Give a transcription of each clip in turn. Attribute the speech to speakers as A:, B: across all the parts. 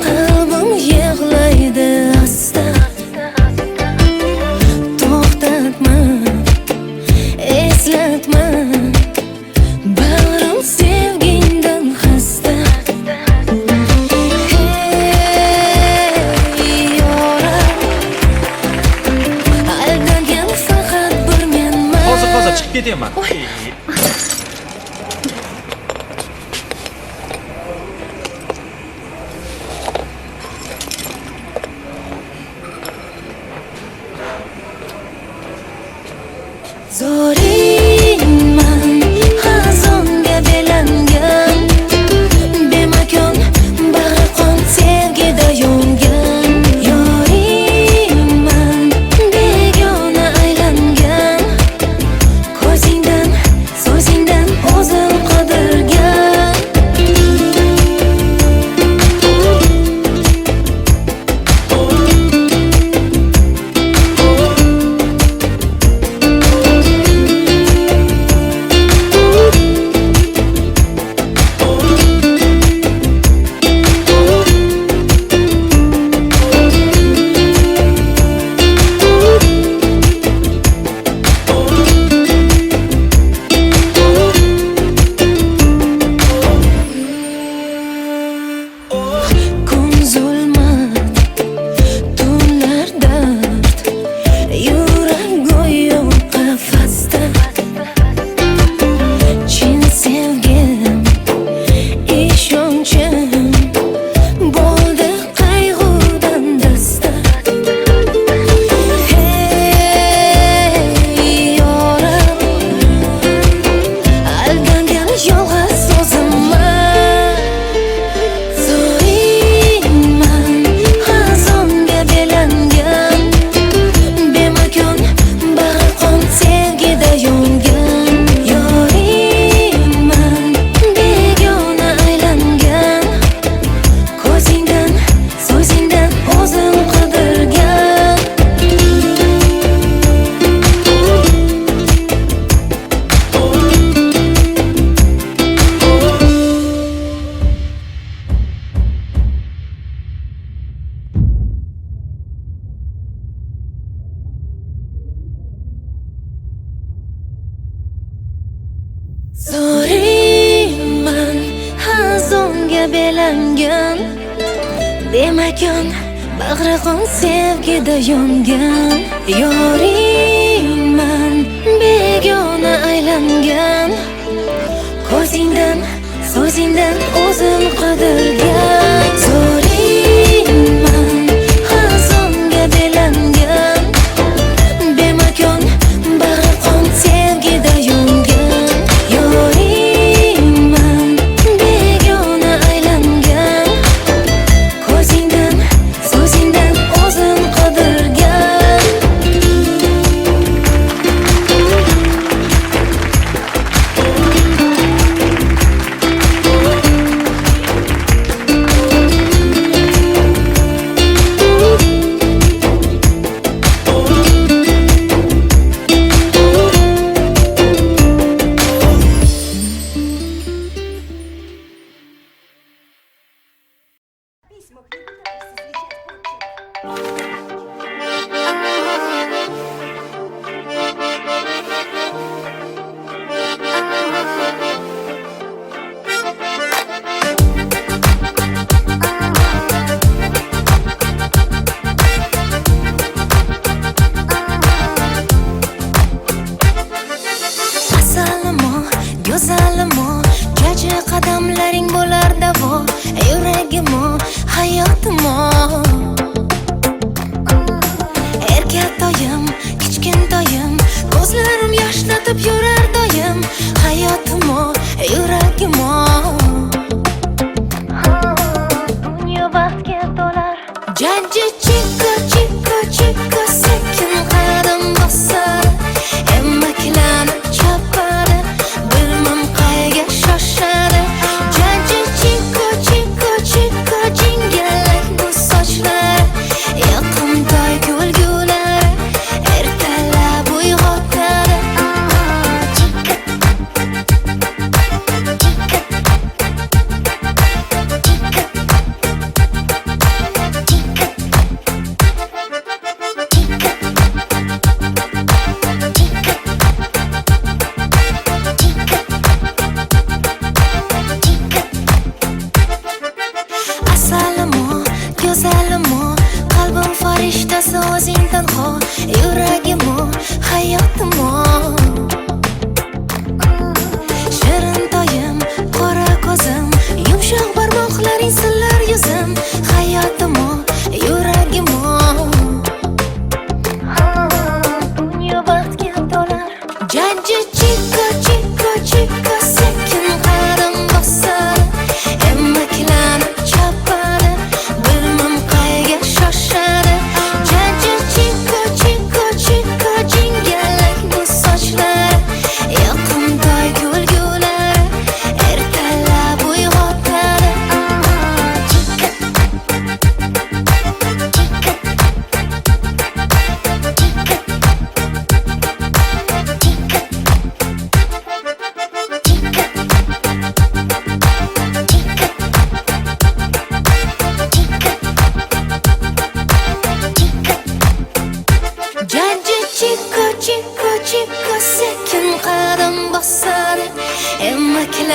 A: Qalbim yig'laydi asta. To'xtatma, eslatma, bag'rim sevgingdan xasta. Hey yoram, aldangan faqat bir menman.
B: Hozir chiqib ketaman.
A: Zoringman, xazonga belangan, bemakon bag'ri qon sevgida yongan. Yoringman, begona aylangan, ko'zingdan, so'zingdan o'zim qidirgan. Kun zulmat, tunlar dard, yurak go'yo qafasda. Chin sevgim, ishonchim bo'ldi qayg'udan dasta. Hey yoram, aldangan yolg'iz o'zimman. Zoringman, xazonga belangan, bemakon bag'ri qon sevgida yongan. Yoringman, begona aylangan, ko'zingdan, so'zingdan o'zim qidirgan. Zoringman, xazonga belangan, bemakon bag'ri qon sevgida yongan. Yoringman, begona aylangan, ko'zingdan, so'zingdan o'zim qidirgan. Zoringman, xazonga belangan, bemakon bag'ri qon sevgida yongan. Yoringman, begona aylangan, ko'zingdan, so'zingdan o'zim qidirgan. Asalimo, go'zalimo, jaji qadamlaring bo'lar davo. Yuragimo, hayotimo, erkatoyim, kichkintoyim, ko'zlarim yoshlatib yurar doim. Hayotimo, yuragimo, dunyo baxtga to'lar. Jaji chika chika chika sekin qadam bosar, emaklanib chopadi, bilmam qayga shoshadi. Jaji chika chika chika jingalak bu sochlar, yoqimtoy kulgulari ertalab uyg'otadi. Chika chika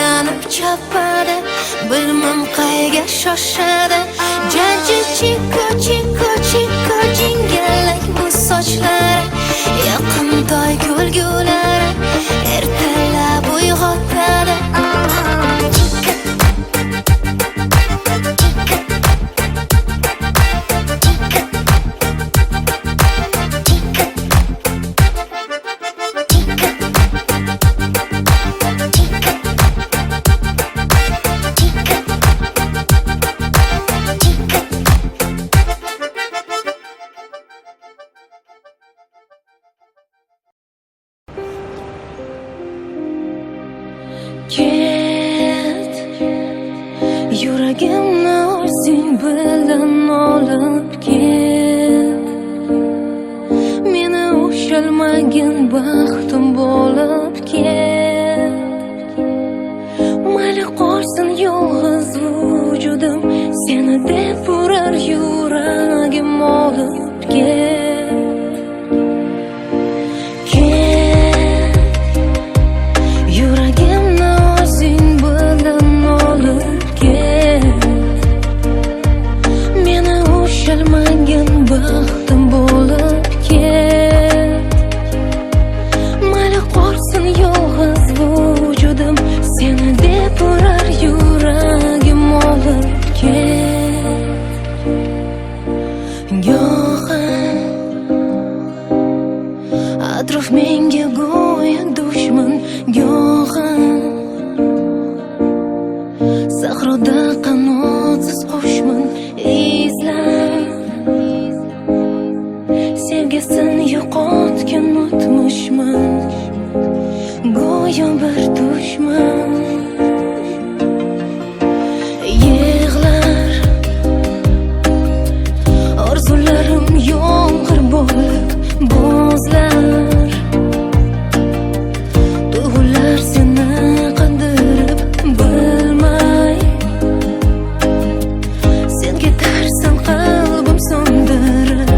A: Emaklanyp chopadi, bilmem qayga shoshadi. Janji chiko chiko chiko jingallak bu sochlari, yaqintoy kulgulari ertalab uyg'otadi. Ket, yuragimni o'zing bilan olib ket. Meni ushalmagin baxtim bo'lib ket. Mayli qolsin yolg'iz vujudim, seni deb urar yuragim olib ket. Baxtim bo'lib ket. Mayli qolsin yolg'iz vujudim, seni deb urar yuragim olib ket. Go'yo atrof menga go'yo dushman, go'yo sahroda qanotsiz qushman izlab. Sevgisin yo'qotgan o'tmishman, go'yo bir dushman. Yig'lar orzularim yomg'ir bo'lib bo'zlar. Tuyg'ular seni qandirib bilmay, sen ketarsan qalbim so'ndirib.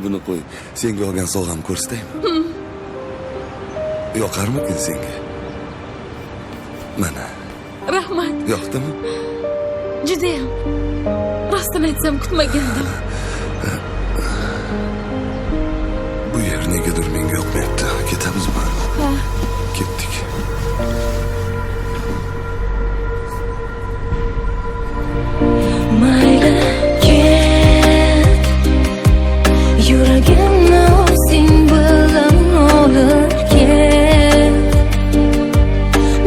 B: Buni qo'y. Senga olgan sovg'am ko'rsataymi? Yoqarmikin senga? Mana.
C: Rahmat.
B: Yoqdimi?
C: Judayam. Rostini aytsam kutmagandim.
B: Bu yer negadir menga yoqmayapti. Ketamizmi?
C: Ha.
B: Ketdik.
A: Mayli ket, yuragimni o'zing bilan olib ket.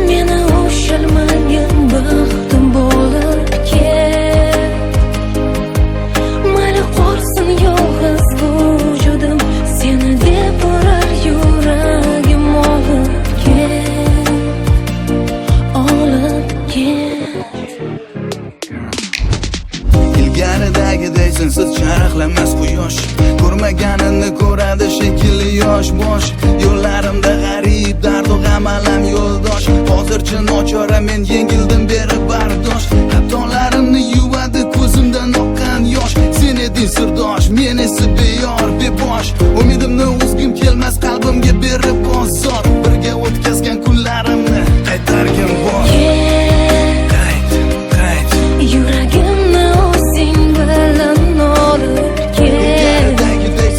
A: Meni ushalmagan baxtim bo'lib ket. Mayli qolsin yolg'iz vujudim, seni deb urar yuragim olib ket. Olib ket.
D: Ilgaridagiday sensiz charaqlamas quyosh, ko'rmaganini ko'radi shekilli yosh bosh. Yo'llarimda g'arib dardu g'am alam yo'ldosh. Hozircha nochora men yengildim berib bardosh. Xatolarimni yuvadi ko'zimdan oqqan yosh. Sen eding sirdosh, men esa beyor bebosh. Umidimni uzgim kelmas qalbimga berib bozor. Birga o'tkazgan kunlarimni qaytargin bor.
A: Yuragimni o'zing bilan olib ket.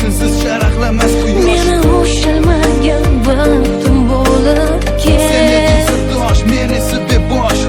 D: Sensiz charaqlamas quyosh,
A: Meni ushalmagan baxtim bo'lib
D: sen eding
A: ket.
D: sirdosh, men esa bebosh.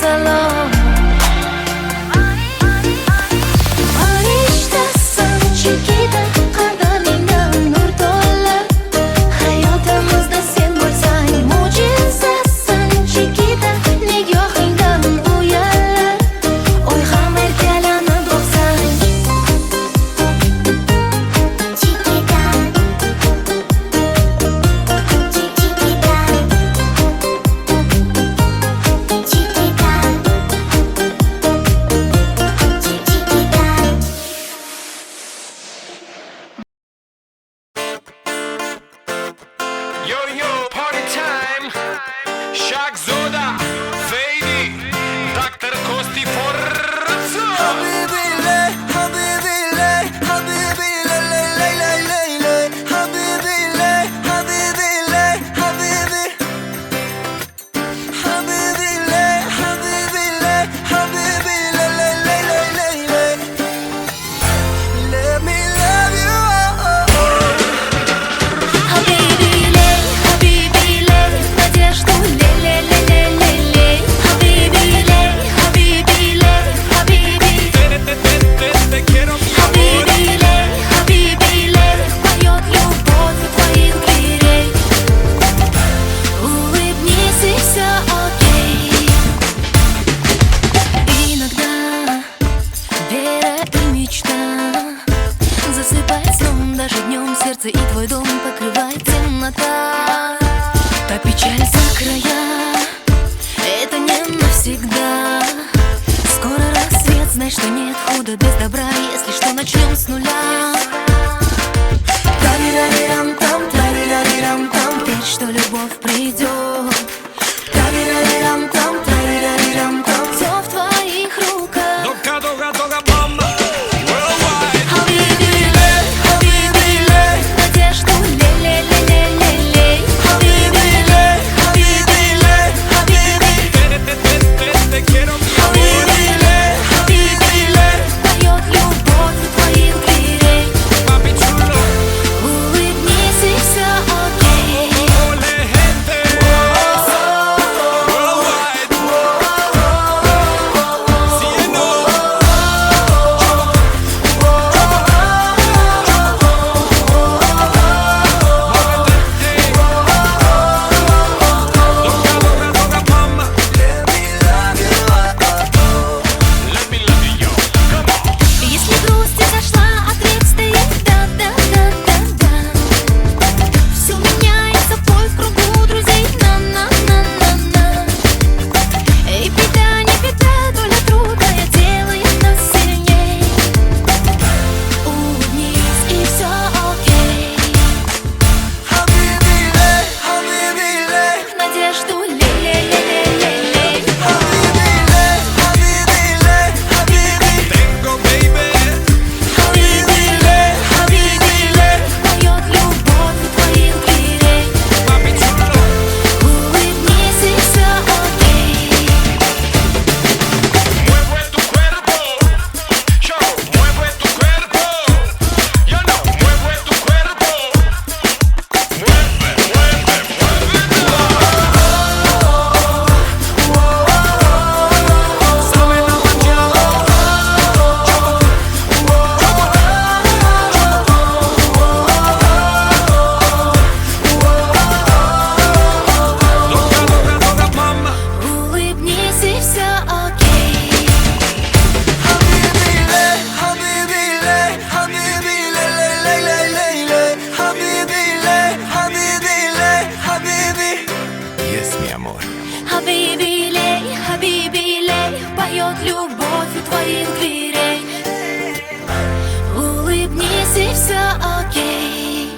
A: salom. Farishtasan chekida qadamingdan nur to'lar. Hayotimizda sen bo'lsang mo'jizasan chekida nigohingdan uyallar. Oy ham erkalanib boqsang
E: Yo-yo, party time. Shaq Zoda, Fady, Dr. Kosti Forza.
D: Habibi lay, Habibi lay, Habibi lay, lay, lay, lay, lay, lay. Habibi lay, Habibi lay, Habibi. Habibi lay, Habibi lay, Habibi lay, lay, lay, lay, lay, lay. Let me love you.
A: Habibi lay, Habibi lay, надежду лей-лей-лей-лей-лей. Habibi lay, Habibi lay, Habibi.
E: Te quiero, mi amor.
A: Habibi lay, Habibi lay, поет любовь у твоих дверей. Улыбнись и все окей. Иногда вера и мечта засыпает сном, даже днем сердце и твой дом покрывает темнота. Та печаль за края, это не навсегда. Скоро рассвет, знай, что нет худа без добра. Если что, начнем с нуля. Тарирарирам-там, тарирарирам-там, верь, что любовь придет. Тарирарирам-там, тарирарирам-там, все в твоих руках.
E: Doga, doga, doga, mama. Worldwide.
A: Habibi lay, Habibi lay, надежду лей-лей-лей-лей-лей. Habibi lay, Habibi lay, Habibi.
E: Te quiero, mi amor.
A: Habibi lay, Habibi lay, поет любовь у твоих дверей.
E: Papi chulo.
A: Улыбнись и все окей.
E: Ole, gente. Worldwide. Cielo. Doga, doga, doga, mama.
D: Let me love you.
E: Let me love you, yo. Come on.
A: Если грусть изошла, ответ стоит да-да-да-да-да. Все меняется, бой в кругу друзей. На-на-на-на-на. Эй, беда, не беда, доля трудная делает нас сильней. Улыбнись и все окей.
D: Habibi lay, Habibi lay.
A: Надежду лей-лей-лей-лей-лей.
D: Habibi lay, Habibi lay, Habibi.
E: Tengo, baby.
A: Habibi lay, Habibi lay, поет любовь у твоих дверей.
E: Papi chulo.
A: Улыбнись и все окей.
E: Mueve tu cuerpo, yo, mueve tu cuerpo, yo no, mueve tu cuerpo, mueve, mueve, muévelo. Sabe la mañana, doga, doga, doga, mama.
A: Улыбнись и все окей.
D: Habibi lay, Habibi lay, Habibi lay, lay, lay, lay, lay, lay. Habibi lay, Habibi lay, Habibi. Yes, mi amor.
A: Habibi lay, Habibi lay, поет любовь у твоих дверей. Улыбнись и все окей.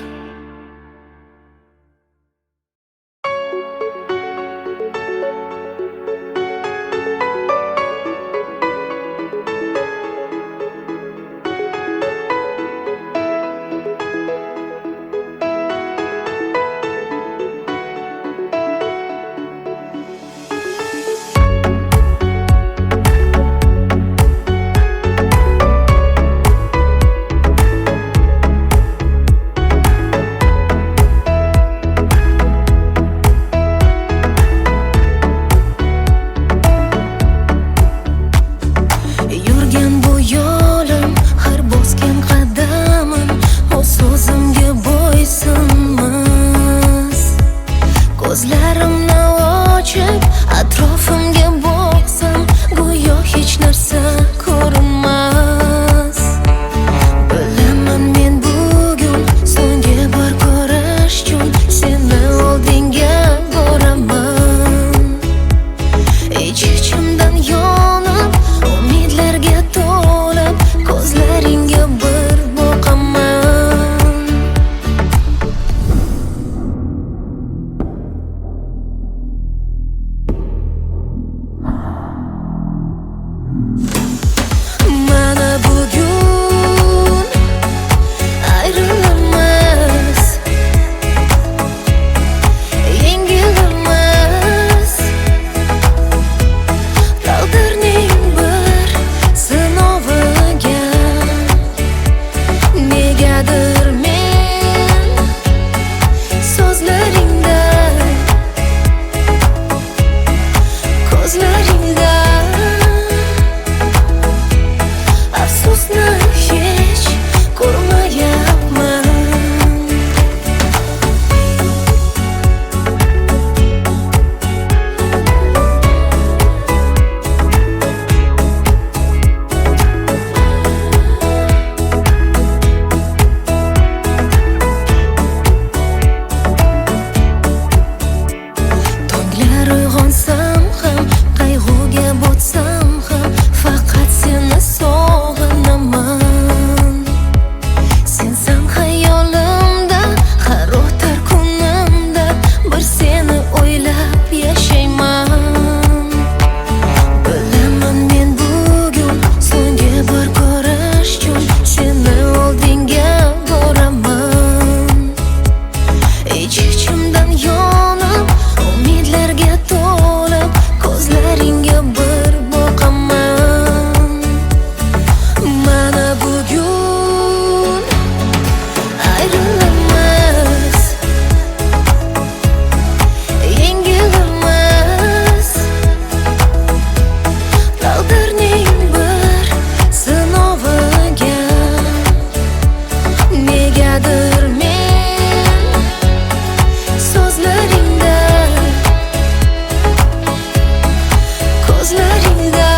A: ko'zlaringda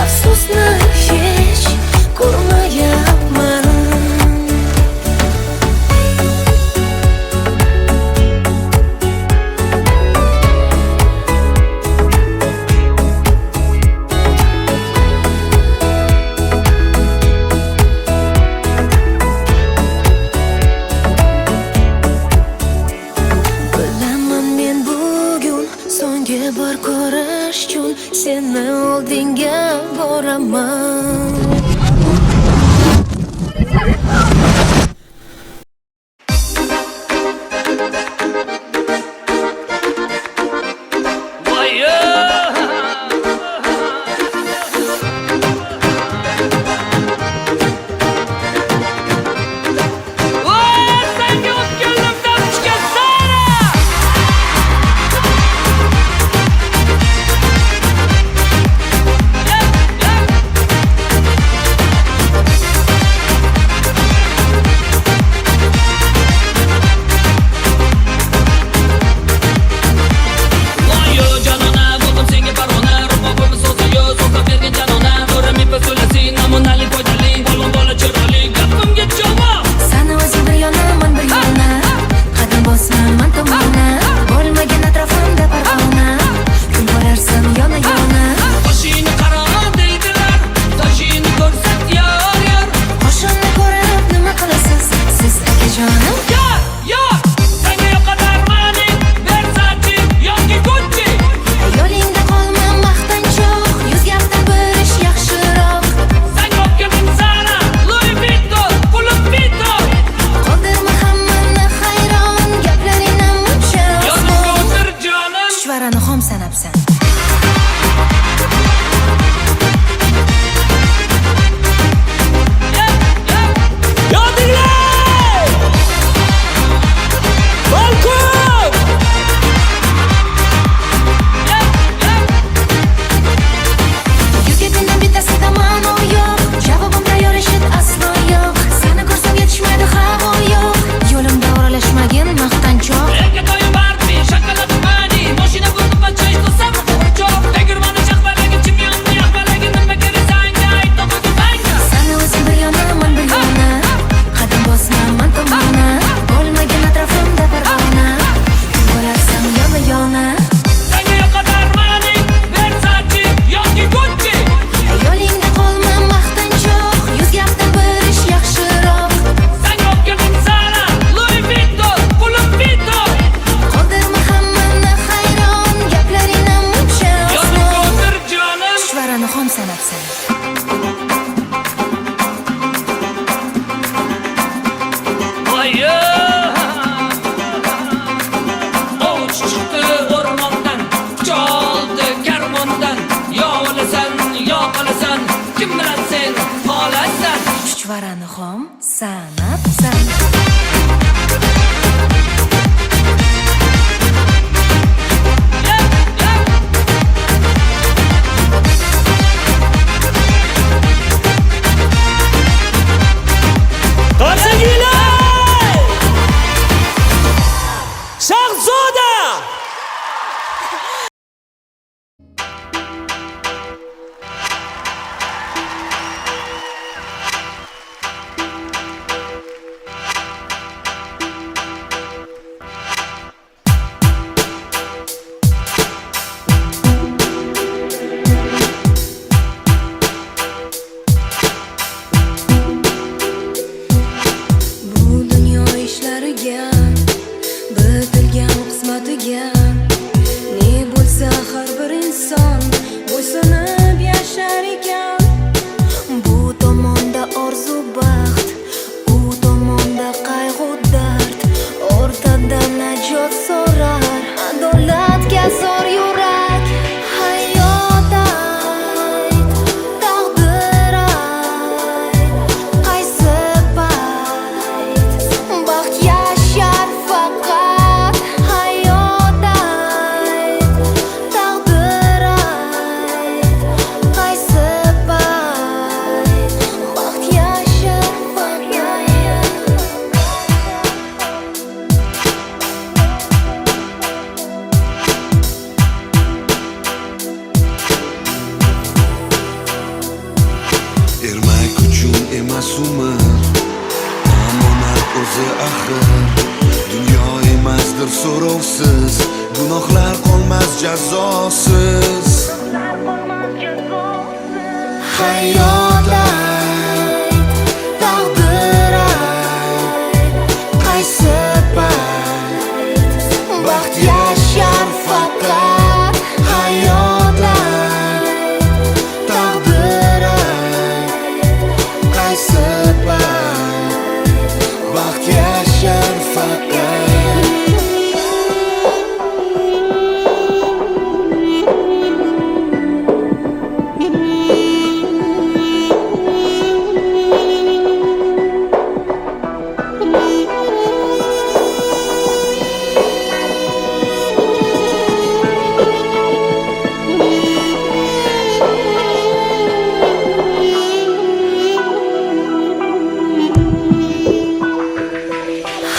A: afsusni hech ko'rmayapman. Bilaman men bugun so'nggi bor ko'rish uchun seni oldinga boraman. Sana o'zing bir yona, men bir yona, qadam bosmaman tomona, bo'lmagan atrofimda parvona, kun borarsan yona yona.
F: Qo'shini qaro deydilar, toshini ko'rsat yor yor.
A: Qo'shinni ko'rib nima qilasiz siz akajonim?
F: Yor, senga yoqadarmaning, Versace yoki Gucci.
A: Yo'lingda qolma maqtanchoq, yuz gapdan bir ish yaxshiroq.
F: Sen o'pganing sana, Louis Vuitton, pulum Vuitton.
A: Qoldirma hammani hayron, gaplaringdan muncha
F: Yonimga o'tir jonim.
A: chuchvarani xom sanabsan.
F: Yodinglar! Balkon!
A: Yuzga tengdan bittasida ma'no yo'q, javobim tayyor eshit aslo yo'q. Seni ko'rsam yetishmaydi havo yo'q, yo'limda o'ralashmagin maqtanchoq.
F: Erkatoyi Barbie, shokolad mani, mashina bo'lib bachay to'sam o'choq. Tegirmoni chaqmalagi, chimyonni yaqmalagi, nima kerak sanga ayt to'g'ri banga.
A: Sana o'zing bir yona, men bir yona, qadam bosmaman tomona, bo'lmagan atrofimda parvona, kun borarsan yona yona.
F: Senga yoqadarmaning, Versace yoki Gucci.
A: Yo'lingda qolma maqtanchoq, yuz gapdan bir ish yaxshiroq.
F: Sen o'pganing sana, Louis Vuitton, pulum Vuitton.
A: Qoldirma hammani hayron, gaplaringdan muncha
F: Yonimga o'tir jonim.
A: chuchvarani xom sanabsan.
F: Ovuch chiqdi o'rmondan, choldi karmondan. Yo olasan, yo qolasan, kim bilan sen qolasan.
A: Chuchvarani xom sanabsan.
F: Qarshinglar! Shahzoda!
B: umr Omonat o'zi axir Dunyo emasdir so'rovsiz Gunohlar qolmas jazosiz
A: Hayot ayt, taqdir ayt, qaysi payt baxt yashar faqat. Hayot ayt, taqdir ayt, qaysi payt baxt yashar faqat.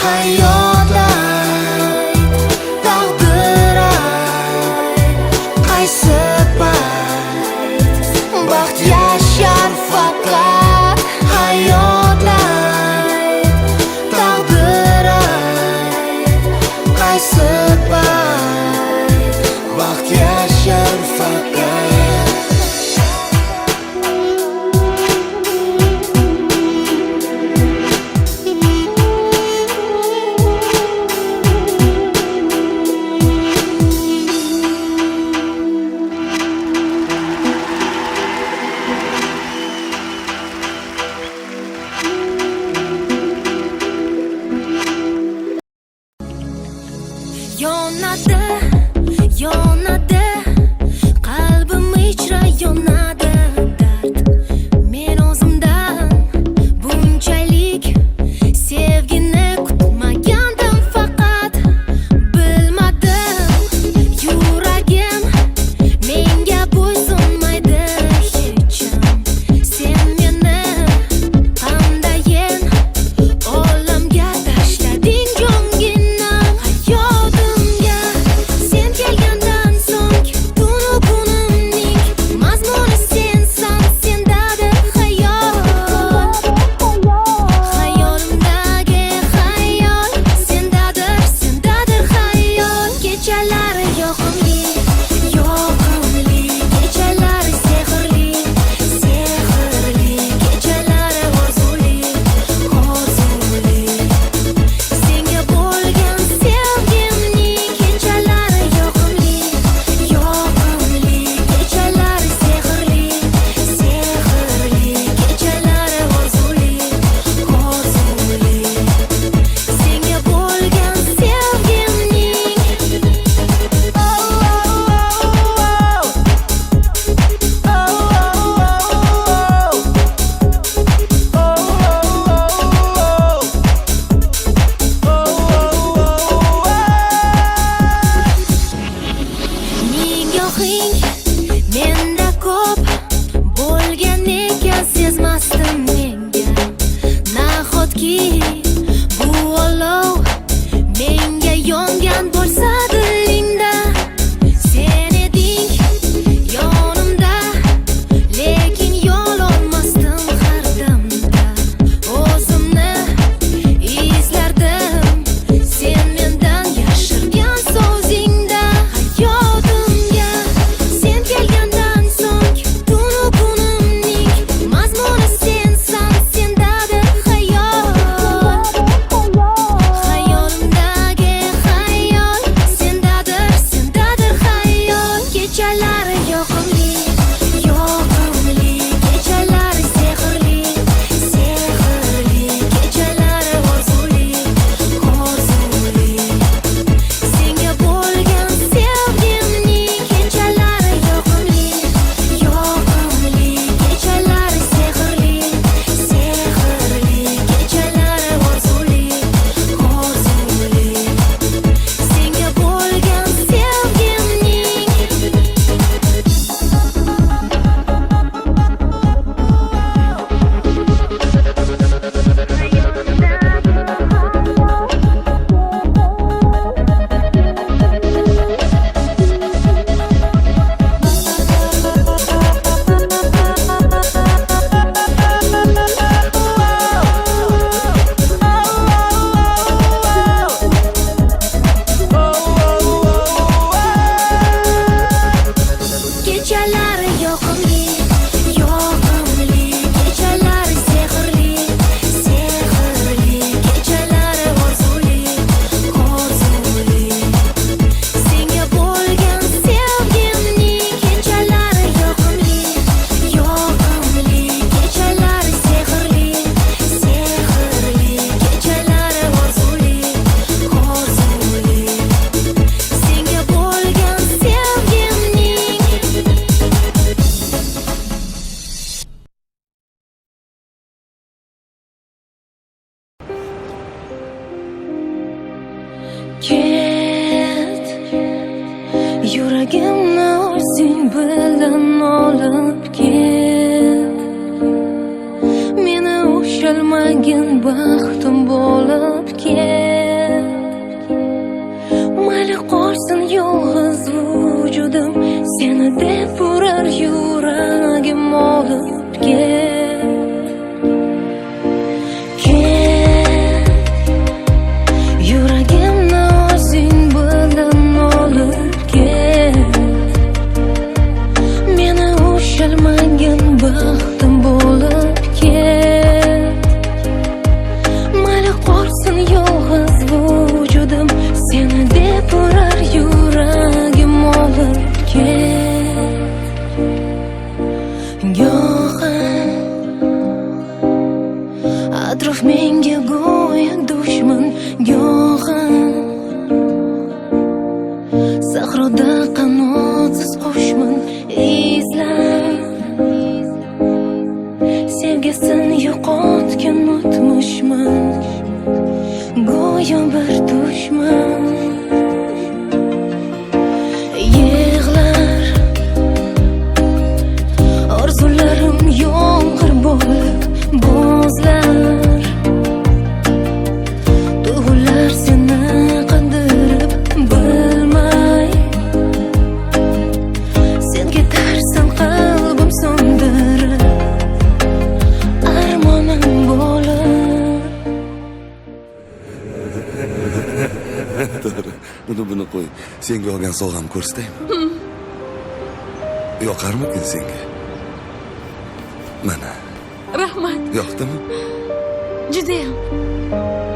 A: Hayot ayt, taqdir ayt, qaysi payt baxt yashar faqat. Hayot ayt, taqdir ayt, qaysi payt baxt yashar faqat. Yonadi, qalbim ichra yonadi dard. Men o'zimdan bunchalik sevgini kutmagandim, faqat bilmadim. Yuragim menga bo'ysunmaydi hecham. Sen meni qandayin olamga tashlading jongina. Hayotimga sen kelgandan so'ng tunu kunimning mazmuni sensan, sendadir hayot. Hayolimdagi hayol sendadir, sendadir hayol. Kechalari yoqimli, yoqimli, kechalari sehrli, sehrli, kechalari orzuli, orzuli. Senga bo'lgan sevgimning kechalari yoqimli, yoqimli, kechalari sehrli, sehrli, kechalari orzuli, orzuli. Senga bo'lgan sevgimning nigohing menda ko'p bo'lgan ekan, sezmasdim menga. Nahotki bu olov menga yongan bo'lsa dilingda. Sen eding yonimda, lekin yo'l olmasdim har damda. O'zimni izlardim sen mendan yashirgan so'zingda. Hayotimga sen kelgandan so'ng tunu kunimning mazmuni sensan, sendadir hayot. Hayolimdagi hayol Yuragimni o'zing bilan olib kel. Meni ushalmagin baxtim bo'lib kel. Mayli qolsin yolg'iz vujudim, seni deb urar yuragim olib kel. Kel, yuragimni o'zing bilan olib kel. Meni ushalmagin baxtim bo'lib kel. Mayli qolsin yolg'iz vujudim, seni deb urar yuragim olib kel. Go'yo atrof menga go'yo dushman, go'yo sahroda qanotsiz qushman. Izlab sevgisini yo'qotgan o'tmishman, go'yo bir dushman. Yig'lar orzularim yomg'ir bo'lib bo'zlar. Tuyg'ular seni qandirib bilmay, sen ketarsan qalbim so'ndirib, armonim bo'lib.
B: To'g'ri, buni qo'y. Senga olgan sovg'amni ko'rsataymi? Yoqarmikin senga? Mana,
C: Rahmat.
B: yoqdimi?
C: Judayam.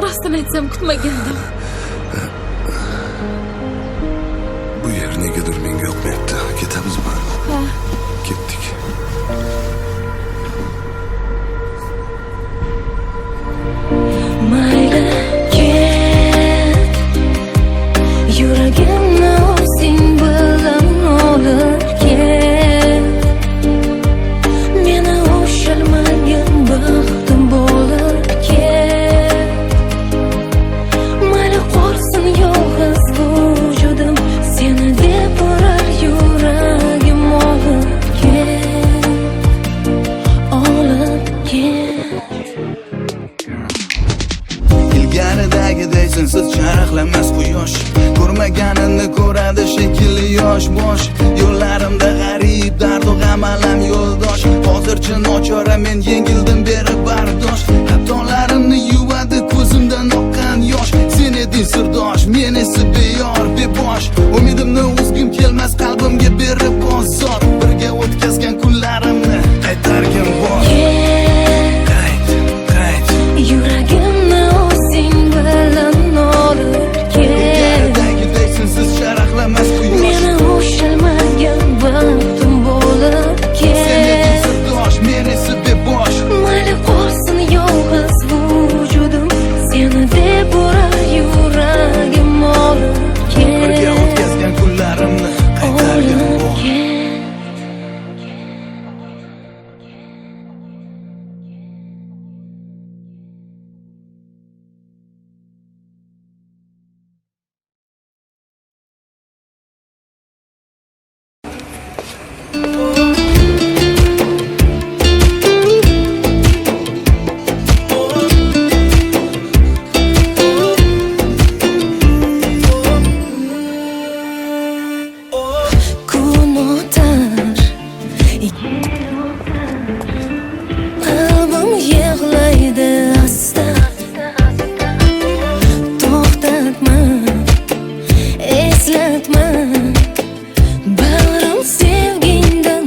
C: Rostini aytsam kutmagandim.
B: Bu yer negadir menga yoqmayapti. Ketamizmi?
C: Ha,
B: Ketdik.
A: Mayli ket, yuragimni o'zing bilan olib kel. Meni ushalmagin baxtim bo'lib kel. Mayli qolsin yolg'iz vujudim, seni deb urar yuragim olib kel. Olib kel.
D: Ilgaridagiday sensiz charaqlamas quyosh, ko'rmaganini ko'radi shekilli yosh bosh. Yo'llarimda g'arib dardu g'am alam yo'ldosh. Hozircha nochora men yengildim berib bardosh. Xatolarimni yuvadi ko'zimdan oqqan yosh. Sen eding sirdosh, men esa beyor bebosh. Umidimni uzgim kelmas qalbimga berib bozor. Birga o'tkazgan kunlarimni qaytargin bor. Qayt, qayt.
A: Yuragimni o'zing bilan olib kel.
D: Ilgaridagiday sensiz charaqlamas quyosh.
A: Meni ushalmagan baxtim bo'lib
D: Sen eding
A: kel.
D: sirdosh, men esa bebosh.
A: Mayli qolsin yolg'iz vujudim, seni deb urar yuragim olib
D: Birga
A: kel.
D: o'tkazgan kunlarimni qaytargin
A: Olib
D: bor.
A: kel. Kun o'tar, qalbim yig'laydi asta. To'xtatma, eslatma, bag'rim sevgingdan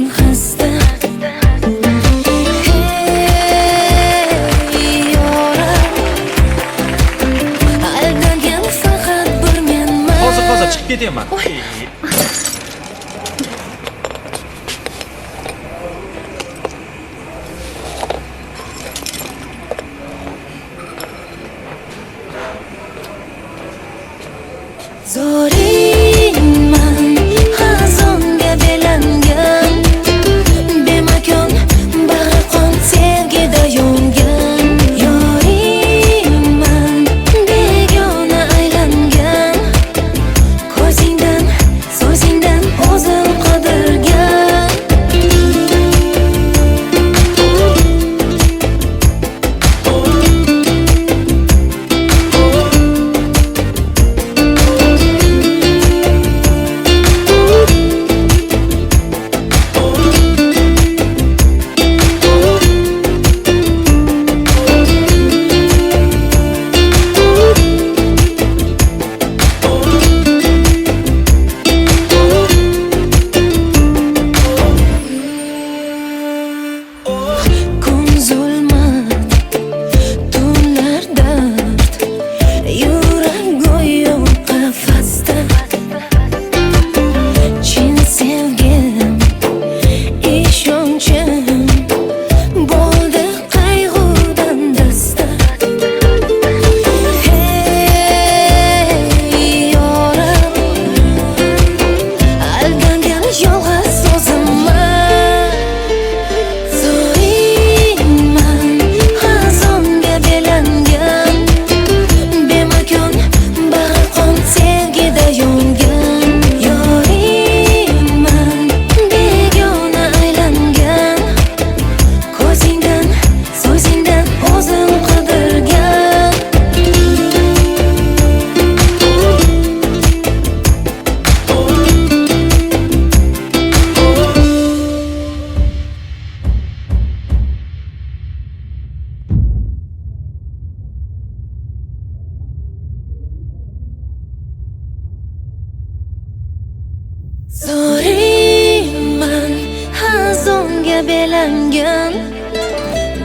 A: Zo'riyman, hazonga belangan,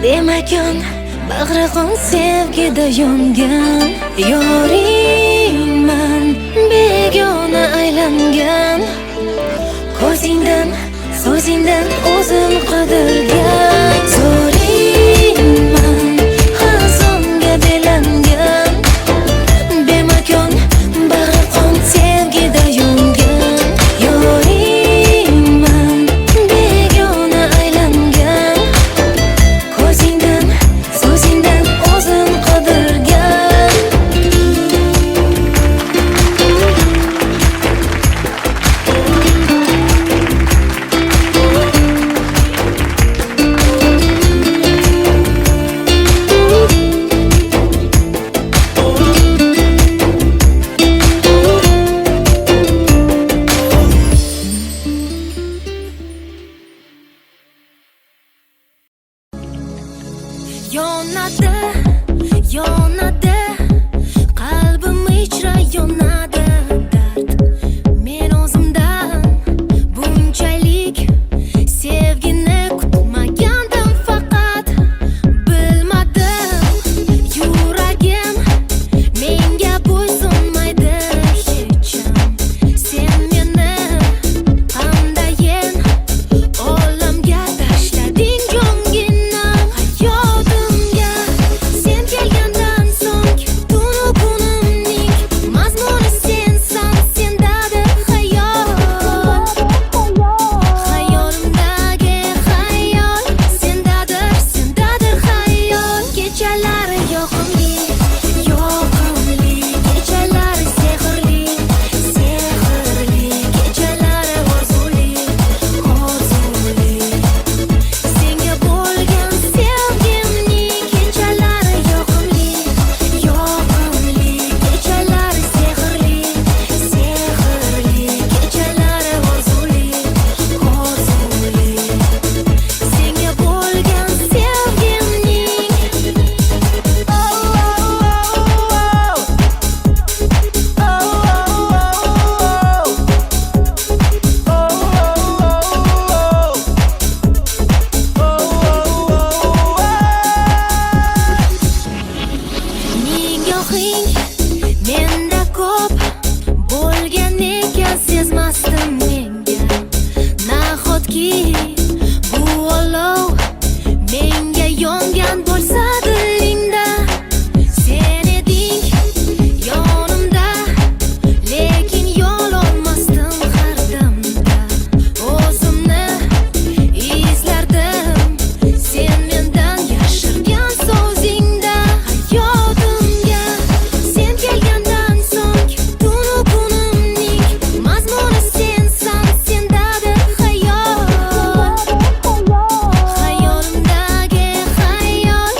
A: demakon bag'ri qon sevgida yongan. Yoringman, begona aylangan, ko'zingdan, so'zingdan o'zim qidirgan. Zo'riyman, hazonga belangan, bemakon bag'ri qon sevgida yongan. Yoringman, begona aylangan, ko'zingdan, so'zingdan o'zim qidirgan. Yonadi, yonadi, qalbim ichra yonadi dard. Men o'zimdan bunchalik sevgini kutmagandim, faqat bilmadim. Yuragim menga bo'ysunmaydi hecham. Sen meni qandayin olamga tashlading jonginam. Hayotimga sen kelgandan so'ng tunu kunimning mazmuni sensan, sendadir xayol. Xayolimdagi xayol sendadir, sendadir xayol. Kechalari yoqimli, yoqimli, kechalari sehrli, sehrli, kechalari orzuli, orzuli. Senga bo'lgan sevgimning kechalari yoqimli, yoqimli, kechalari sehrli, sehrli, kechalari orzuli, orzuli. Senga bo'lgan sevgimning nigohing menda ko'p bo'lgan ekan, sezmasdim menga. Nahotki bu olov menga yongan bo'lsa dilingda. Sen eding yonimda, lekin yo'lolmasdim har damda. O'zimni izlardim sen mendan yashirgan so'zingda. Hayotimga sen kelgandan so'ng tunu kunimning mazmuni sensan, sendadir xayol. Xayolimdagi xayol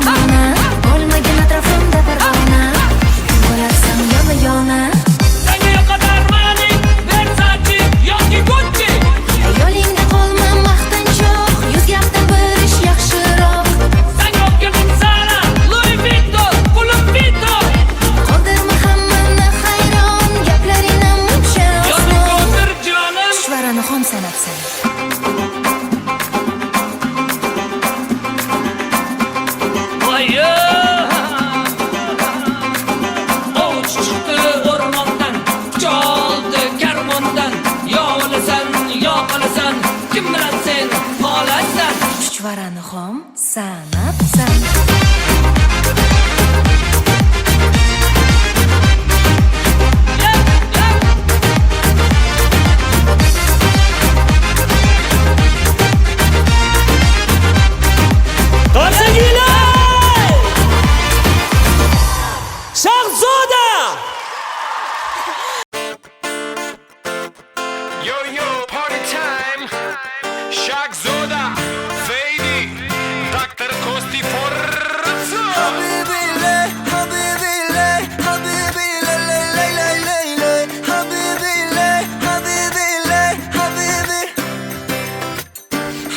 A: tomona bo'lmagin atrofimda parvona bo'lasan yona
F: Senga yoqadar Armani, Versace yoki Gucci.
A: yo'lingda qolma maqtanchoq yuz gapdan bir ish yaxshiroq
F: Senga olib keldim Zara, Louis Vuitton, pulim Vuitton.
A: qoldirma hammani hayron gaplaringdan muncha
F: Yodingga
A: oson
F: o'tir jonim.
A: chuchvarani xom sanabsan
F: Oyi. Ovuch chiqdi o'rmondan, choldi karmondan. Yo olasan, yo qolasan, kim bilan sen qolasan?
A: chuchvarani xom sanabsan
F: Shahzoda!
E: Yo, yo, party time. Shaq Zoda, Fady, Dr. Kosti Forza.
D: Habibi le, habibi le, habibi le, le, le, le, le, le. Habibi le, habibi le, habibi.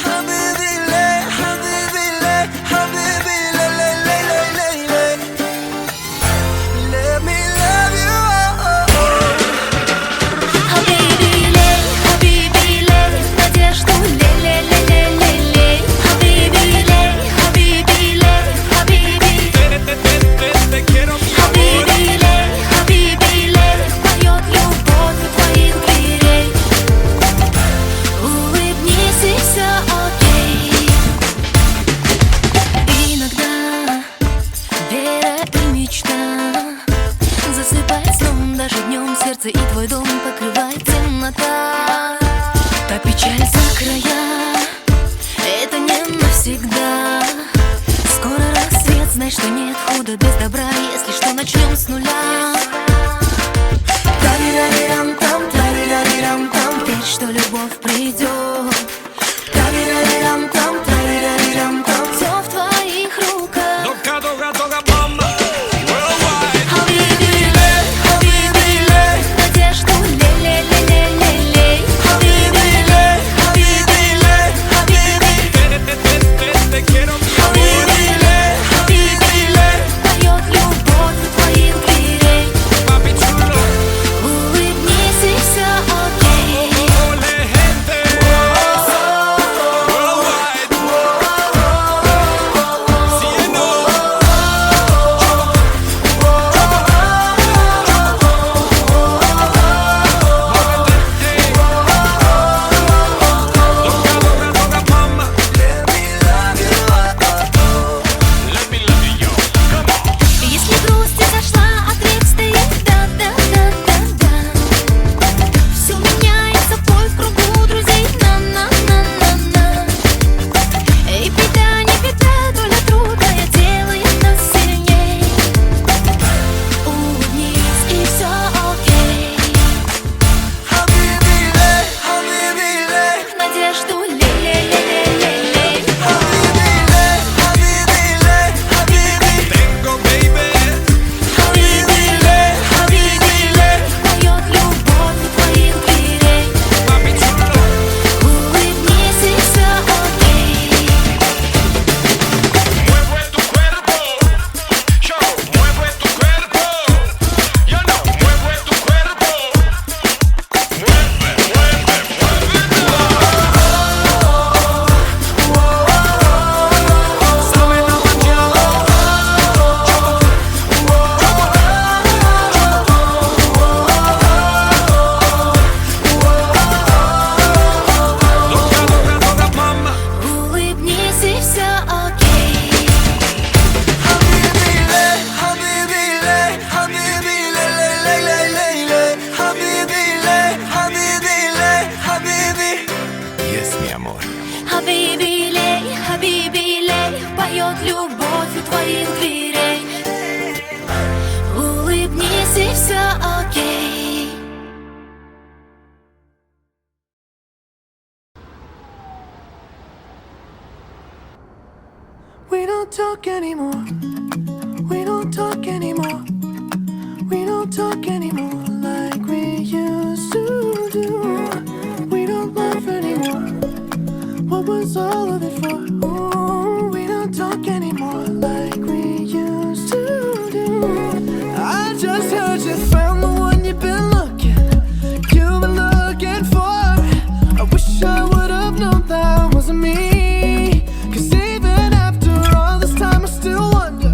D: Habibi le, habibi le, habibi le, le, le, le, le, le. Let me love you, oh, oh.
A: Хабибилей, хабибилей, надежду лей-лей-лей-лей-лей. Хабибилей, хабибилей, хабиби.
E: Te quiero, mi amor.
A: Хабибилей, хабибилей, поет любовь у твоих дверей. Улыбнись и все окей. Иногда вера и мечта засыпает сном, даже днем сердце и твой дом покрывает темнота. Та печаль за края, это не навсегда. Скоро рассвет, знай, что нет худа без добра, если что, начнем с нуля. Тарирарирам-там, тарирарирам-там, верь, что любовь придет. Тарирарирам-там, тарирарирам-там, все в твоих руках.
E: Doga, doga, doga, mama. Worldwide.
A: Хабибилей, хабибилей, надежду лей-лей-лей-лей-лей. Хабибилей, хабибилей, хабиби.
E: Te quiero, mi amor.
A: Хабибилей, хабибилей, поет любовь у твоих дверей.
E: Papi chulo.
A: Улыбнись и все окей.
E: Ole, gente.
G: don't talk anymore. We don't talk anymore. We don't talk anymore like we used to do. We don't laugh anymore. What was all of it for? Ooh, we don't talk anymore like we used to do. I just heard you found the one you've been looking for. I wish I would have known that wasn't me. 'Cause even after all this time I still wonder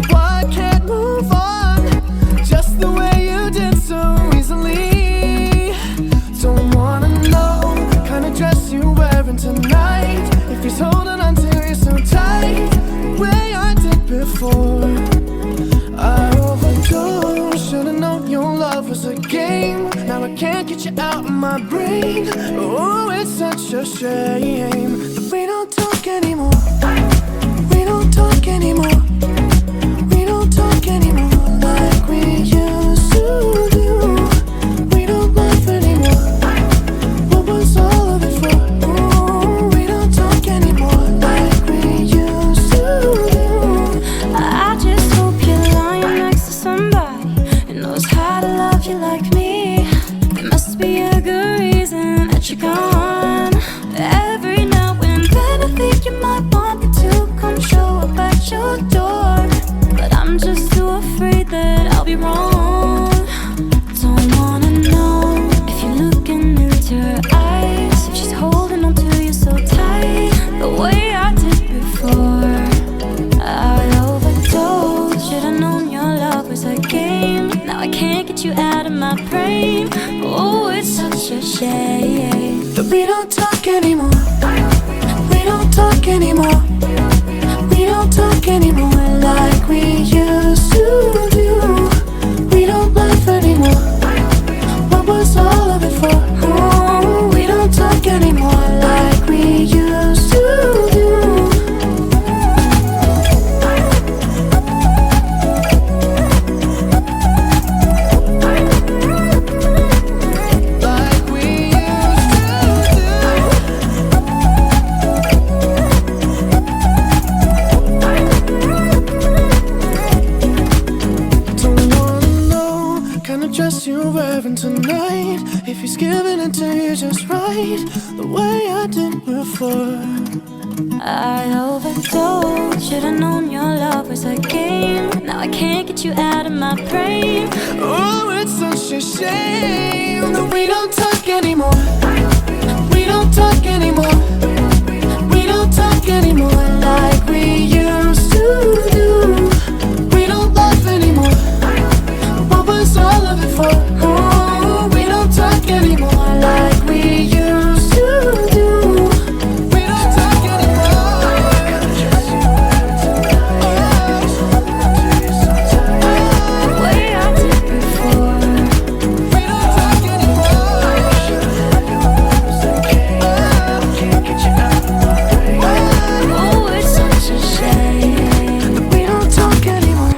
G: why I can't move on just the way you did so easily. Don't wanna know the kind of dress you're wearing tonight, if he's holding on to you so tight the way I did before. I overdosed, should've known your love was a game. Now I can't get you out of my brain. Oh, it's such a shame that we don't talk anymore. We don't talk anymore. We don't talk anymore like we used to do. We don't laugh anymore. What was all of it for? Ooh, we don't talk anymore like we used to do.
A: I just hope you're lying next to somebody who knows how to love you like me. There must be a good reason that you're gone. Every now and then I think you might want me to come show up at your door, but I'm just too afraid that I'll be wrong. Don't wanna know if you're looking into her eyes, if she's holding on to you so tight the way I did before. I overdosed, should've known your love was a game. Now I can't get you out of my brain. Oh, it's such a shame
G: that we don't talk anymore. We don't talk anymore. We don't talk anymore like we used to do. We don't laugh anymore. What was all of it for? Oh, we don't talk anymore like we used to do. Dress you're wearing tonight, if he's giving it to you just right the way I did before.
A: I overdosed, should've known your love was a game. Now I can't get you out of my brain.
G: Oh, it's such a shame that we don't talk anymore. We don't talk anymore. We don't talk anymore like we used to do. We don't laugh anymore. What was all of it for? Oh, we don't talk anymore like we used to do. We don't talk anymore.
A: The way I did before.
G: We don't talk anymore. Can't get you out of my brain.
A: Oh, it's such a shame
G: that we don't talk anymore.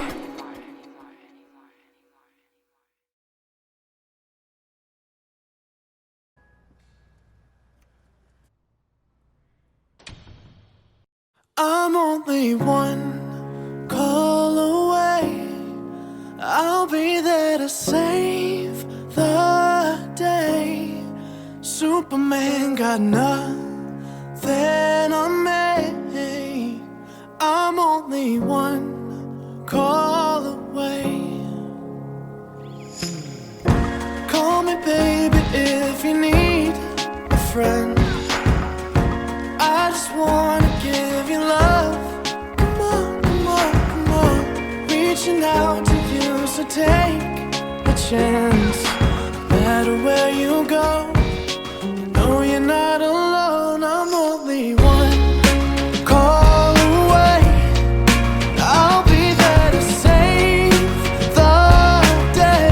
G: I'm only one call away. I'll be there to save the day. Superman got nothing on me. I'm only one call away. Call me baby if you need a friend. I just wanna give you love. Come on, come on, come on. Reaching out to you, so take a chance. No matter where you go, you know you're not alone. I'm only one call away. I'll be there to save the day.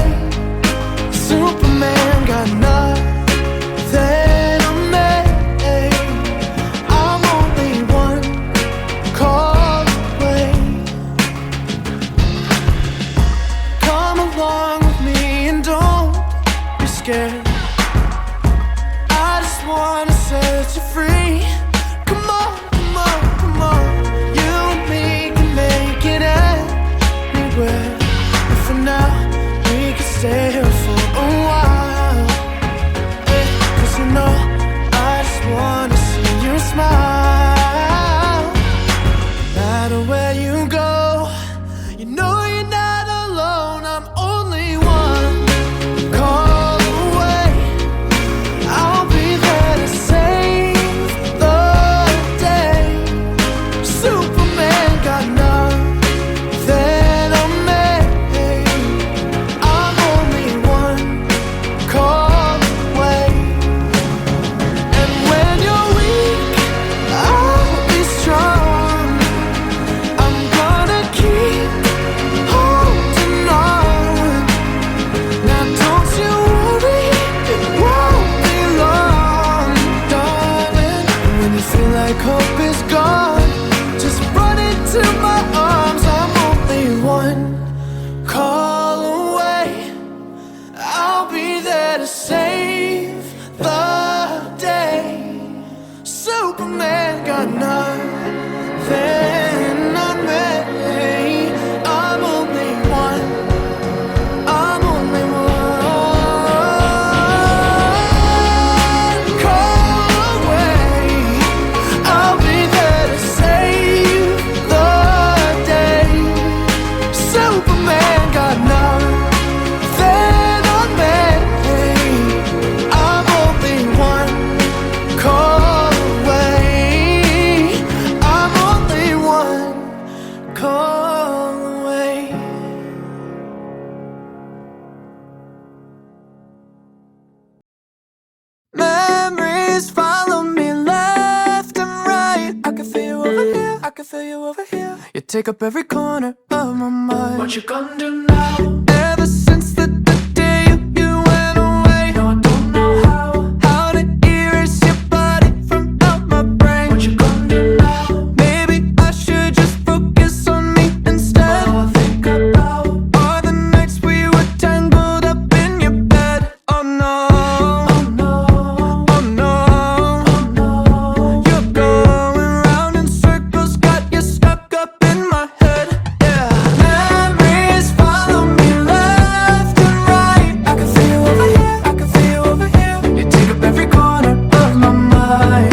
G: Superman got nothing. Scared. I just wanna say You take up every corner of my mind. What you gonna do now? Ever since the day you went away, no, I don't know how to erase your body from out my brain. What you gonna do now? Maybe I should just focus on me instead. All I think about are the nights we were tangled up in your bed. Oh no, oh no, oh no, oh no. You're going round in circles, got you stuck up in my head. Yeah, memories follow me left and right. I can feel you over here, I can feel you over here. You take up every corner of my mind.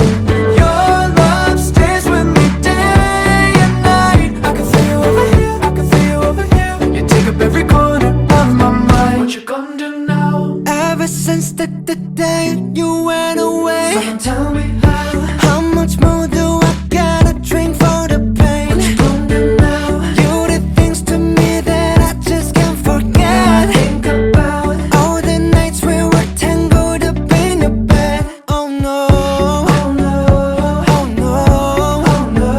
G: Your love stays with me day and night. I can feel you over here, I can feel you over here. You take up every corner of my mind. What you gonna do now? Ever since the day you went away, someone tell me how much more do I gotta drink for the pain? What you gonna do now? You did things to me that I just can't forget. Think about all the nights we were tangled up in your bed. Oh no, oh no, oh no, oh no.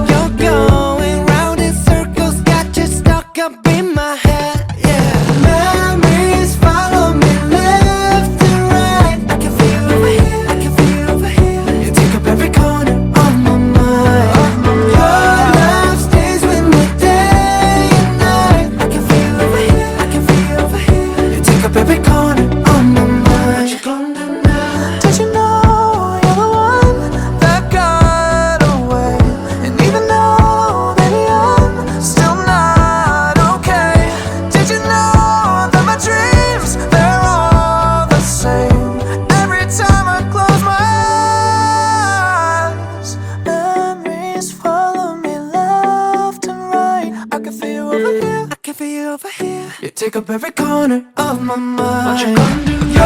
G: You're going round in circles, got you stuck up in my head. Yeah, memories follow me left and right. I can feel you over here, I can feel you over here. You take up every corner of my mind. Your love stays with me day and night. I can feel you over here, I can feel you over here. You take up every corner of my mind. What you gonna do now? Did you know you're the one that got away? And even though, baby, I'm still not okay. Did you know that my dreams, they're all the same? Every time I close my eyes, memories follow me left and right. I can feel you over here, I can feel you over here. You take up every corner of my mind. What you gonna do? Your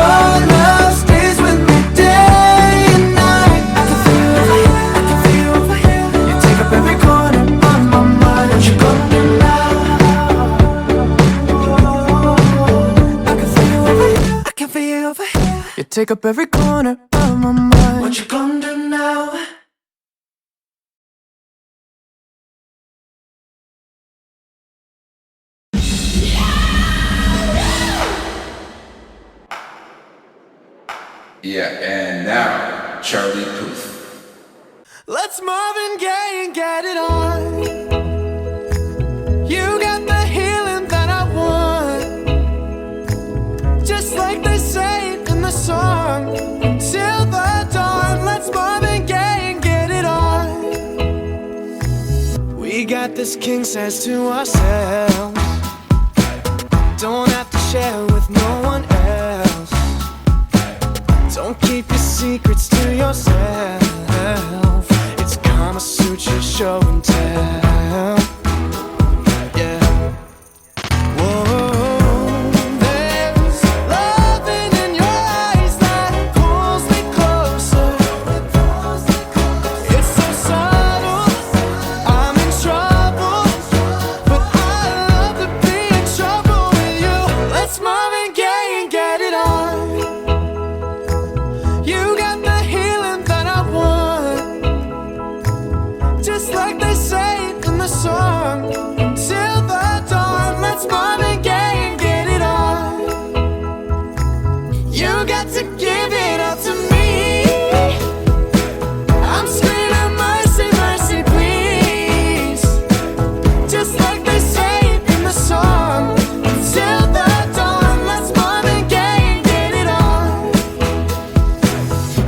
G: love stays with me day and night. I can feel you over here, I can feel you over here. You take up every corner of my mind. What you gonna do now? I can feel you over here, I can feel you over here. You take up every corner of my mind. What you gonna do now?
B: Yeah, and now, Charlie Puth.
G: Let's Marvin Gaye and get it on. You got the healing that I want, just like they say in the song. Till the dawn, let's Marvin Gaye and get it on. We got this king size to ourselves, don't have to share with no one else. Don't keep your secrets to yourself. It's Kama Sutra show and tell. Yeah. Whoa. There's loving in your eyes that pulls me closer. It's so subtle, I'm in trouble, but I love to be in trouble with you. Let's Marvin Gaye and get it on. You got the healing that I want, just like they say in the song. Till the dawn, let's Marvin Gaye and get it on. You got to give it up to me. I'm screaming mercy, mercy, please, just like they say in the song. Till the dawn, let's Marvin Gaye and get it on.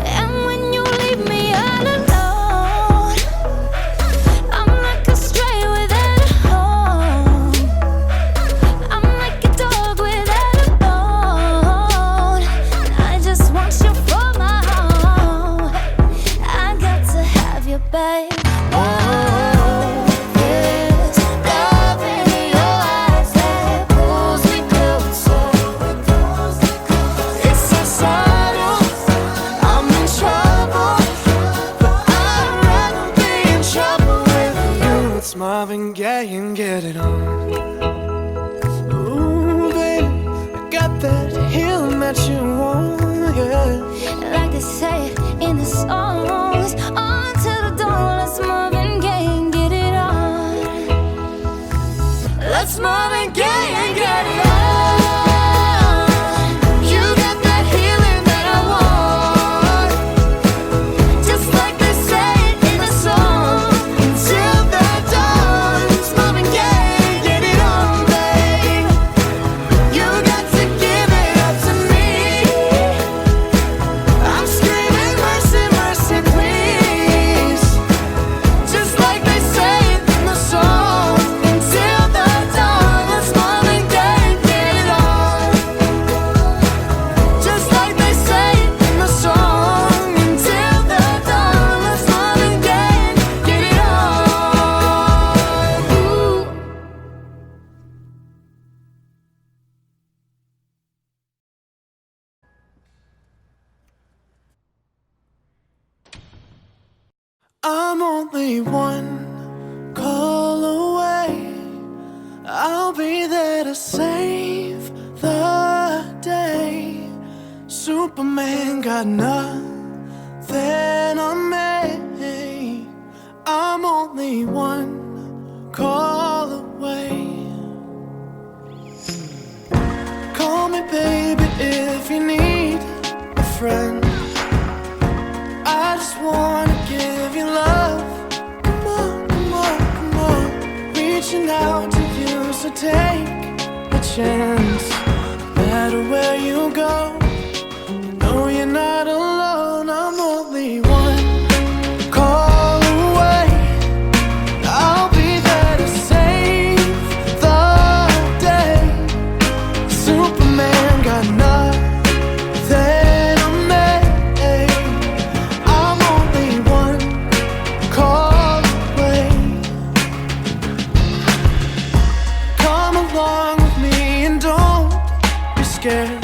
A: And when you leave me all alone, I'm like a stray without a home. I'm like a dog without a bone. I just want you for my home. I got to have you, babe. Oh, there's love in your eyes that pulls me closer.
G: It's so subtle, I'm in trouble, but I'd rather be in trouble with you. It's Marvin Gaye and get it on. Ooh, baby, I got that healing that you want, yeah.
A: Like they say in the songs, on till the dawn, let's Marvin Gaye and get it on.
G: Let's move and get it on. You got that healing that I want, just like they say in the song. Until the dawn, let's move and get it on, babe. You got to give it up to me. I'm screaming mercy, mercy, please. Just like they say it in the song. Until the dawn, let's move and get it on. Just like they say it in the song. Until the dawn, let's move and get it on. Ooh. I'm only one call away. I'll be there to save the day. Superman got nothing on me. I'm only one call away. Call me baby if you need a friend. I just wanna give you love. Come on, come on, come on. Reaching out to you, so take a chance. No matter where you go, you know you're not alone. I'm only one call away. I'll be there to save the day. Superman got nothing on me. I'm only one call away. Come along with me and don't be scared.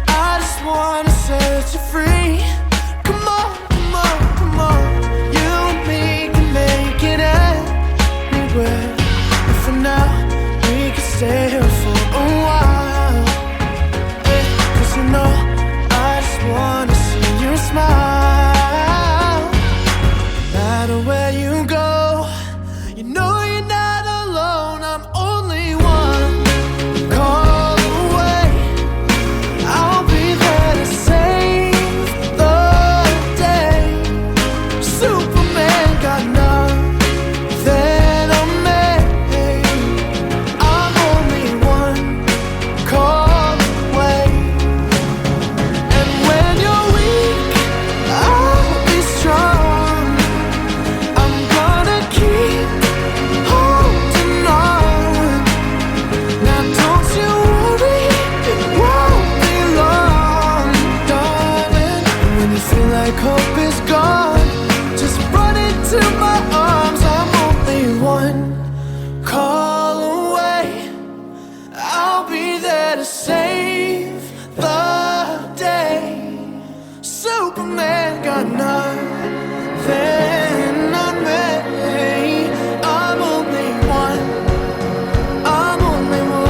G: I just wanna set you free. Come on, come on, come on. You and me can make it anywhere. And for now, we can stay here for a while. Hey, 'cause you know, I just wanna see you smile. No matter where you go, you know you're not alone. I'm only one call away. I'll be there to save the day. Superman got nothing on me. I'm only one call away. And when you're weak, I'll be strong. I'm gonna keep holding on. Now don't you worry, it won't be long, darling. When you feel like hope is gone, just run into my arms. I'm only one call away. I'll be there to save the day. Superman got nothing on me. I'm only one. I'm only one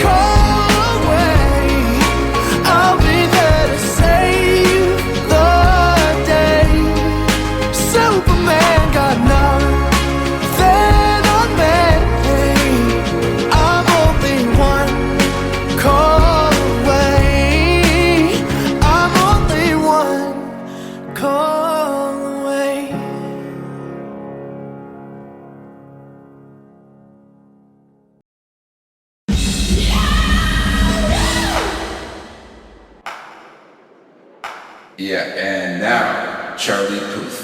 G: call away. I'll be there to save the day. Superman got nothing on me. I'm only one call away. I'm only one call away.
B: Yeah, and now, Charlie Puth.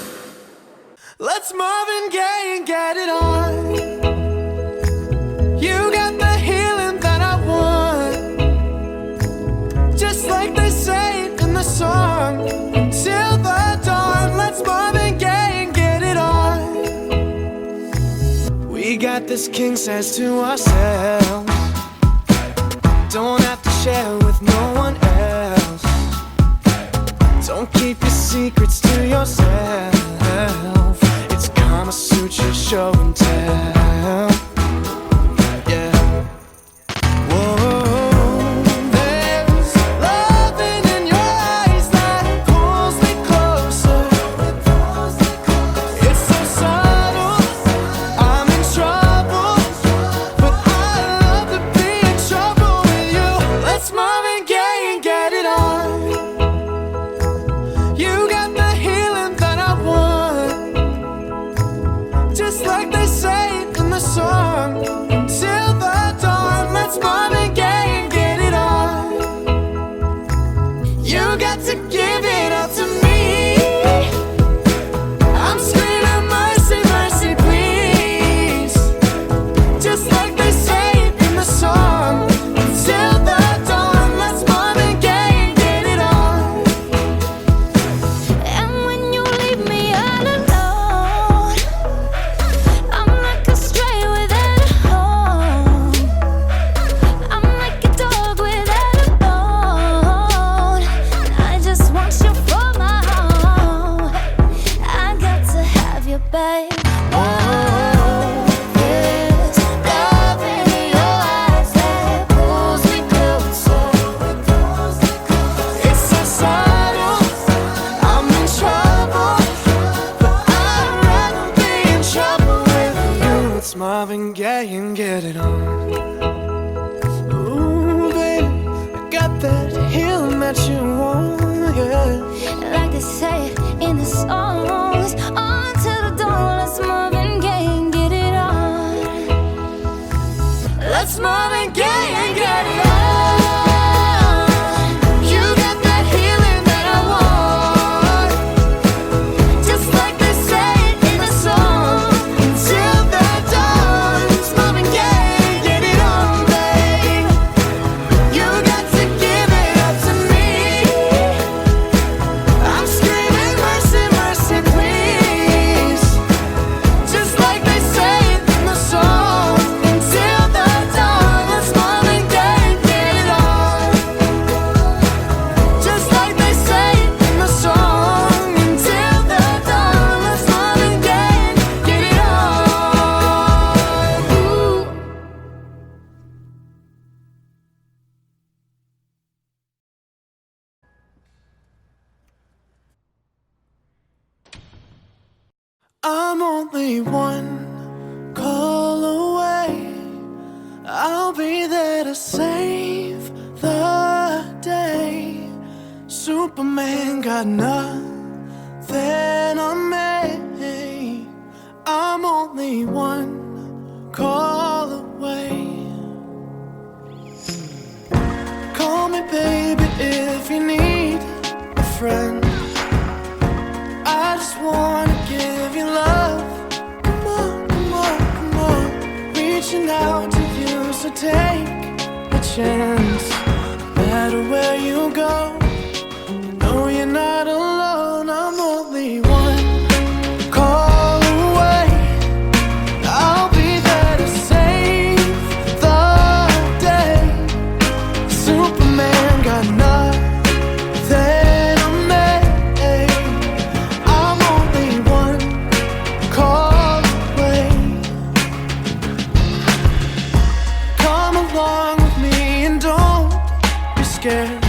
G: Let's Marvin Gaye and get it on. You got the healing that I want, just like they say it in the song. Until the dawn, let's Marvin Gaye and get it on. We got this king size to ourselves. Don't have to share with no one else. Don't keep your secrets to yourself. It's Kama Sutra show and tell. Yeah. Whoa. There's loving in your eyes that pulls me closer. It's so just like they say in the song. Until the dawn, let's Marvin Gaye and get it on. You got to give it up to me. I'm screaming mercy, mercy, please. Just like they say in the song. Until the dawn, let's Marvin Gaye and get it on.
A: And when you leave me all alone, I'm like a stray without a home. I'm like a dog without a bone. I just want you for my home. I got to have you, babe. Oh, there's love in your eyes that pulls me closer.
G: It's so subtle, I'm in trouble, but I'd rather be in trouble with you. It's Marvin Gaye and get it on. Ooh, baby, I got that healing that you want, yeah.
A: Like they say in the songs, until the dawn, let's Marvin Gaye and get it on.
G: Let's Marvin Gaye and get it on. You got that healing that I want, just like they say in the song. Until the dawn, it's Marvin Gaye, get it on, babe. You got to give it up to me. I'm screaming mercy, mercy, please. Just like they say in the song. Until the dawn, let's Marvin Gaye, get it on. Just like they say in the song. Until the dawn, let's Marvin Gaye, get it on. Ooh. I'm only one call away. I'll be there to save the day. Superman got nothing on me. I'm only one call away. Call me baby if you need a friend. I just wanna give you love. Come on, come on, come on. Reaching out to you, so take a chance. No matter where you go, know you're not alone. I'm only one call away. I'll be there to save the day. Superman got nothing on me. I'm only one call away. Come along with me and don't be scared.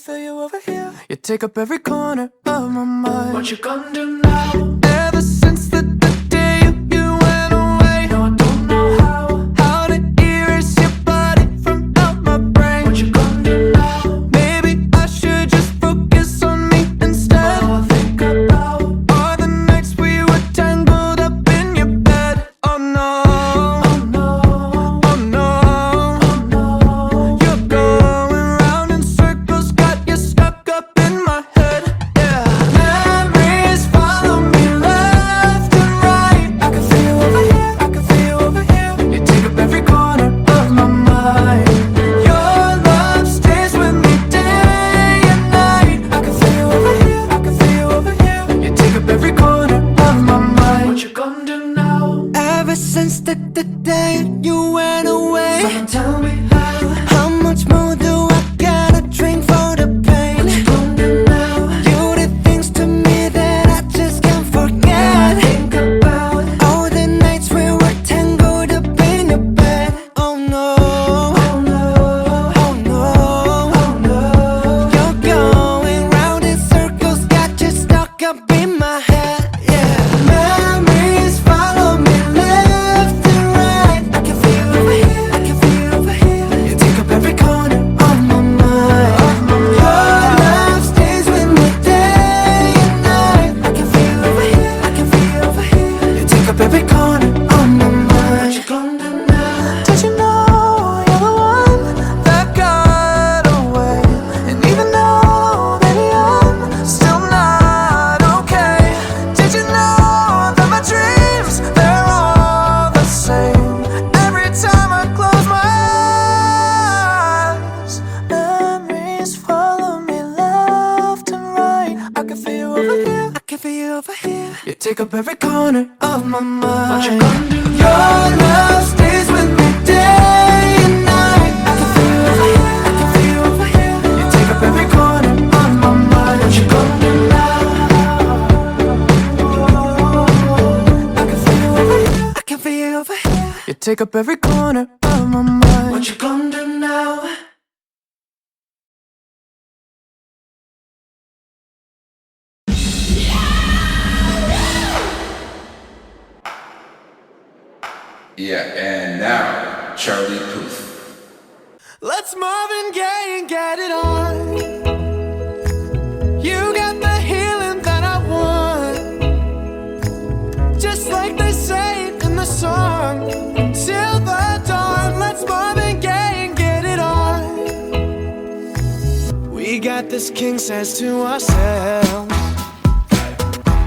G: feel you over here. You take up every corner of my mind. What you gonna do now? Ever since the day you went away, no, I don't know how to erase your body from out my brain. What you gonna do now? Maybe I should just focus on me instead. All I think about are the nights we were tangled up in your bed. Oh no, oh no, oh no, oh no. You're going round in circles, got you stuck up in my head. Yeah, memories follow me left and right. I can feel you over here, I can feel you over here. You take up every corner of my mind. Your love stays with me day and night. I can feel you over here, I can feel you over here. You take up every corner of my mind. What you gonna do now? Ever since the day you went away, someone tell me how much more do I gotta drink for the pain? What you gonna do now? You did things to me that I just can't forget. Think about all the nights we were tangled up in your bed. Oh no, oh no, oh no, oh no. You're going round in circles, got you stuck up in my head. Yeah, memories follow me left and right. I can feel you over here, I can feel you over here. You take up every corner of my mind. Your love stays with me day and night. I can feel you over here, I can feel you over here. You take up every corner of my mind. What you gonna do now? Did you know you're the one that got away? And even though, baby, I'm still not okay. Did you know that my dreams, they're all the same? Every time I close my eyes, memories follow me left and right. I can feel you over here, I can feel you over here. You take up every corner of my mind. What you gonna do? Your love stays with me day and night. I can feel you over here, I can feel you over here. You take up every corner of my mind. What you gonna do now? I can feel you over here, I can feel you over here. You take up every corner of my mind. What you gonna do now?
B: Yeah, and now, Charlie Puth.
G: Let's Marvin Gaye and get it on. You got the healing that I want, just like they say it in the song. Till the dawn, let's Marvin Gaye and get it on. We got this king size to ourselves,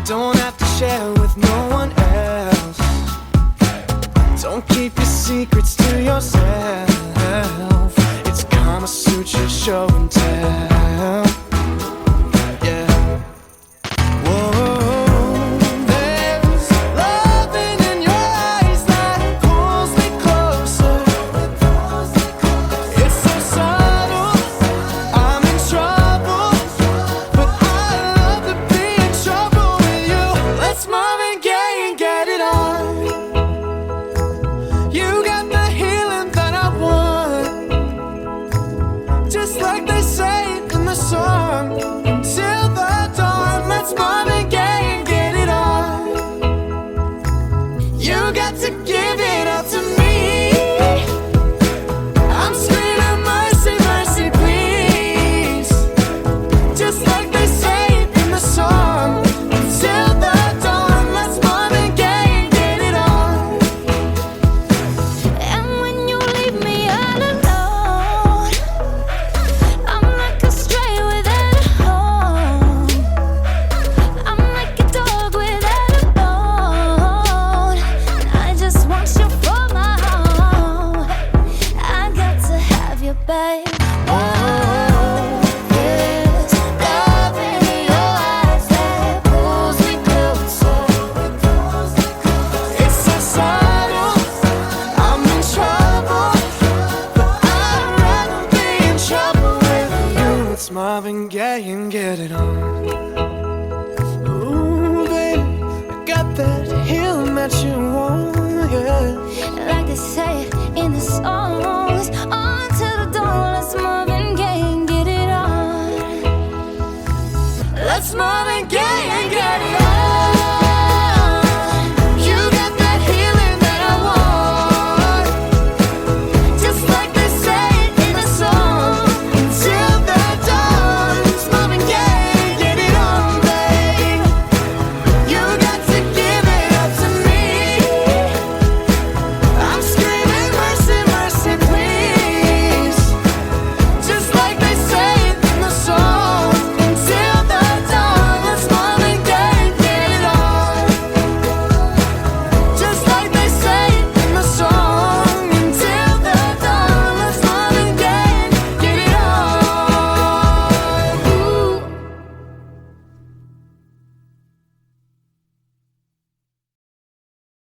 G: don't have to share with no one else. Don't keep your secrets to yourself. It's Kama Sutra show and tell. Yeah. Whoa, there's loving in your eyes that pulls me closer. It's so subtle, I'm in trouble, but I love to be in trouble with you. Let's Marvin Gaye and get it on. You got the healing that I want, just like they say it in the song. Till the dawn, let's Marvin Gaye and get it on. You got to give it up to me. I'm screaming mercy, mercy, please, just like they say it in the song. Till the dawn, let's Marvin Gaye and get it on.
A: And when you leave me all alone, I'm like a stray without a home. I'm like a dog without a bone. And I just want you for my own. I got to have you, babe. Oh, there's love in your eyes that pulls me closer.
G: It's so subtle, I'm in trouble, but I'd rather be in trouble with you. It's Marvin Gaye and get it on. Ooh, baby, I got that healing that you want, yeah.
A: Like they say in the songs, on till the dawn, let's Marvin Gaye and get it on.
G: That's more than getting on.